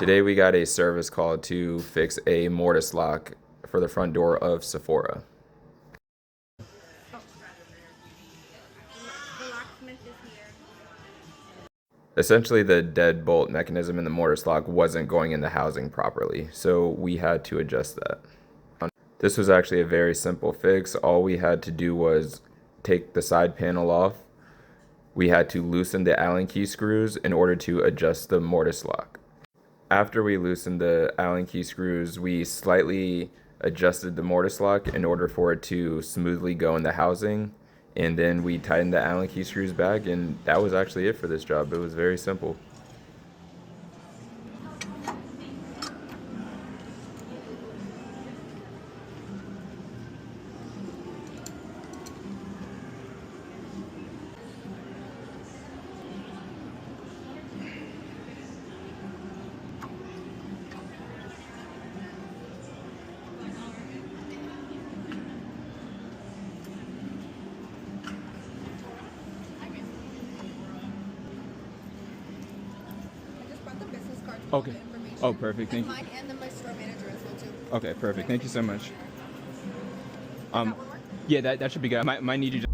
Today we got a service call to fix a mortise lock for the front door of Sephora. The locksmith is here. Essentially, the deadbolt mechanism in the mortise lock wasn't going in the housing properly, so we had to adjust that. This was actually a very simple fix. All we had to do was take the side panel off. We had to loosen the Allen key screws in order to adjust the mortise lock. After we loosened the Allen key screws, we slightly adjusted the mortise lock in order for it to smoothly go in the housing. And then we tightened the Allen key screws back, and that was actually it for this job. It was very simple. Okay. Oh, perfect. Thank you. Mine and my store manager as well too. Okay, perfect. Thank you so much. Yeah, that should be good. I might need you to